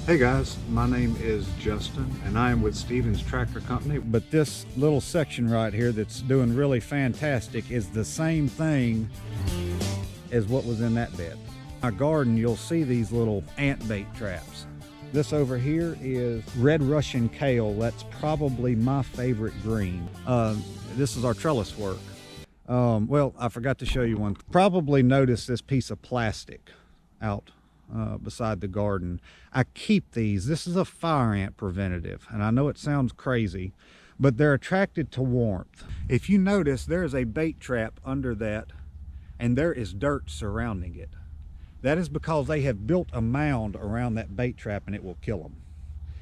Hey guys, my name is Justin and I am with Stevens Tractor Company. But this little section right here that's doing really fantastic is the same thing as what was in that bed. My garden, you'll see these little ant bait traps. This over here is red Russian kale. That's probably my favorite green. This is our trellis work. Well, I forgot to show you one. Probably noticed this piece of plastic out beside the garden. I keep these. This is a fire ant preventative, and I know it sounds crazy, but they're attracted to warmth. If you notice, there is a bait trap under that, and there is dirt surrounding it. That is because they have built a mound around that bait trap and it will kill them.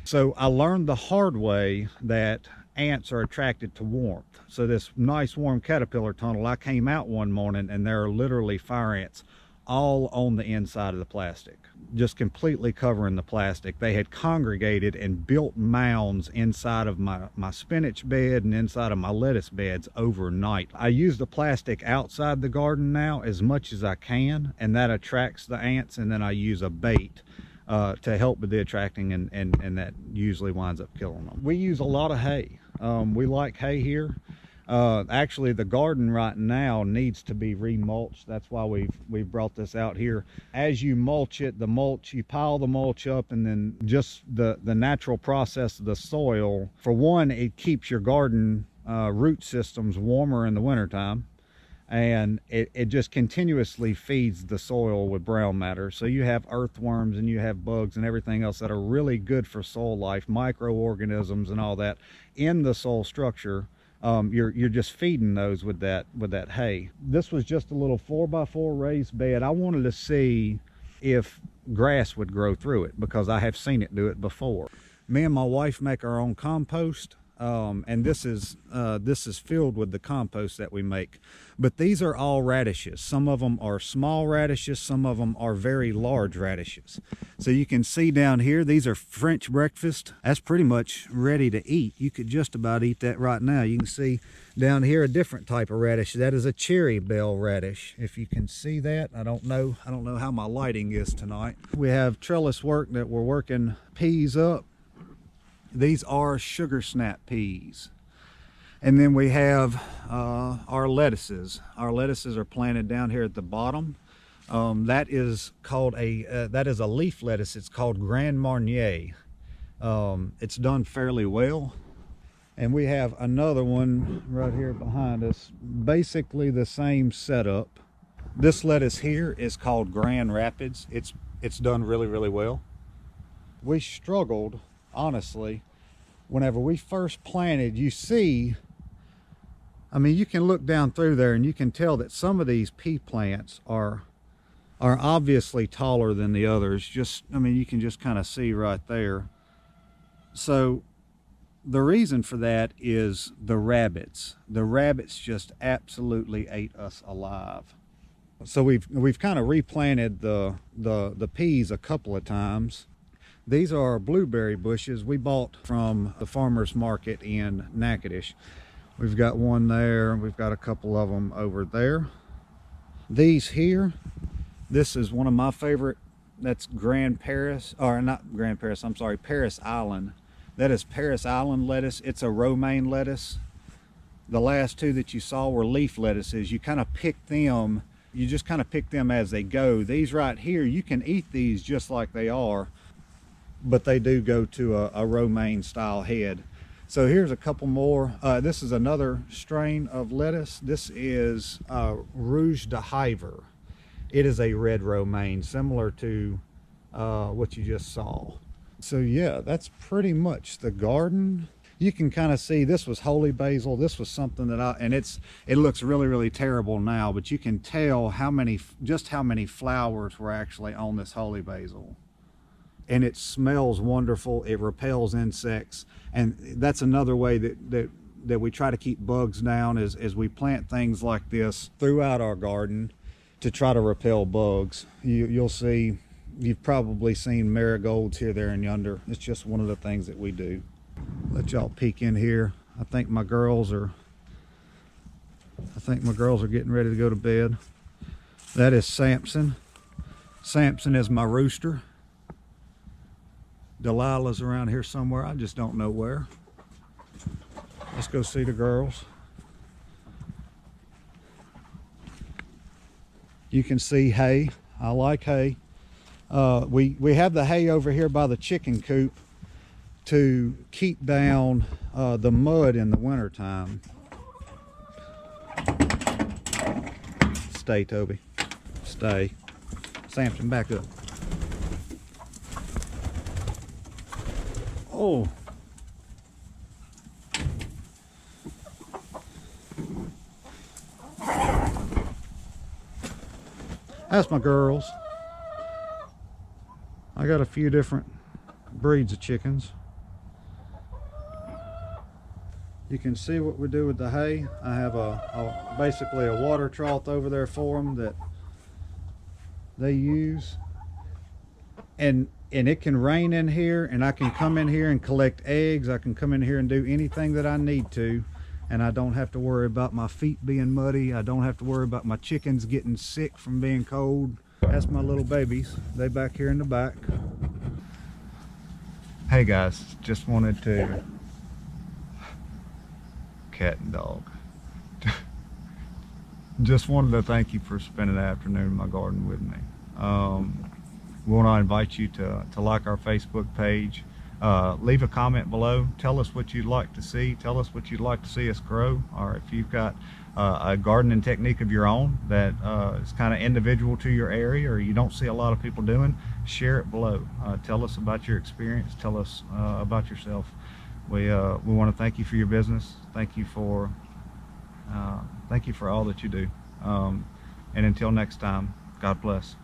So I learned the hard way that ants are attracted to warmth. So this nice warm caterpillar tunnel, I came out one morning and there are literally fire ants all on the inside of the plastic, just completely covering the plastic. They had congregated and built mounds inside of my spinach bed and inside of my lettuce beds overnight. I use the plastic outside the garden now as much as I can, and that attracts the ants, and then I use a bait to help with the attracting, and that usually winds up killing them. We use a lot of hay. We like hay here. Actually, the garden right now needs to be remulched. That's why we've brought this out here. As you mulch it, you pile the mulch up, and then just the natural process of the soil. For one, it keeps your garden root systems warmer in the wintertime, and it just continuously feeds the soil with brown matter. So you have earthworms and you have bugs and everything else that are really good for soil life, microorganisms and all that in the soil structure. You're just feeding those with that hay. This was just a little 4x4 raised bed. I wanted to see if grass would grow through it because I have seen it do it before. Me and my wife make our own compost, and this is filled with the compost that we make. But these are all radishes. Some of them are small radishes, some of them are very large radishes. So you can see down here, these are French breakfast. That's pretty much ready to eat. You could just about eat that right now. You can see down here a different type of radish. That is a cherry bell radish. If you can see that, I don't know how my lighting is tonight. We have trellis work that we're working peas up. These are sugar snap peas. And then we have our lettuces. Our lettuces are planted down here at the bottom. That is a leaf lettuce. It's called Grand Marnier. It's done fairly well. And we have another one right here behind us. Basically the same setup. This lettuce here is called Grand Rapids. It's done really, really well. We struggled, honestly, whenever we first planted. You see, I mean, you can look down through there and you can tell that some of these pea plants are obviously taller than the others. I mean, you can just kind of see right there. So the reason for that is the rabbits. The rabbits just absolutely ate us alive. So we've kind of replanted the peas a couple of times. These are blueberry bushes we bought from the farmer's market in Natchitoches. We've got one there, and we've got a couple of them over there. These here, this is one of my favorite. That's Paris Island. That is Paris Island lettuce. It's a romaine lettuce. The last two that you saw were leaf lettuces. You kind of pick them, you just kind of pick them as they go. These right here, you can eat these just like they are, but they do go to a romaine style head. So here's a couple more. This is another strain of lettuce. This is Rouge de Hiver. It is a red romaine, similar to what you just saw. So yeah, that's pretty much the garden. You can kind of see this was holy basil. This was something that it looks really, really terrible now, but you can tell just how many flowers were actually on this holy basil. And it smells wonderful. It repels insects, and that's another way that we try to keep bugs down is we plant things like this throughout our garden to try to repel bugs. You'll see, you've probably seen marigolds here, there, and yonder. It's just one of the things that we do. Let y'all peek in here. I think my girls are getting ready to go to bed. That is Samson. Samson is my rooster. Delilah's around here somewhere. I just don't know where. Let's go see the girls. You can see hay. I like hay. We have the hay over here by the chicken coop to keep down the mud in the wintertime. Stay, Toby. Stay. Samson, back up. Oh. That's my girls. I got a few different breeds of chickens. You can see what we do with the hay. I have basically a water trough over there for them that they use. And it can rain in here, and I can come in here and collect eggs. I can come in here and do anything that I need to, and I don't have to worry about my feet being muddy. I don't have to worry about my chickens getting sick from being cold. That's my little babies. They back here in the back. Hey guys, just wanted to... Cat and dog. Just wanted to thank you for spending the afternoon in my garden with me. We want to invite you to like our Facebook page. Leave a comment below. Tell us what you'd like to see. Tell us what you'd like to see us grow, or if you've got a gardening technique of your own that is kind of individual to your area, or you don't see a lot of people doing, share it below. Tell us about your experience. Tell us about yourself. We want to thank you for your business. Thank you for all that you do. And until next time, God bless.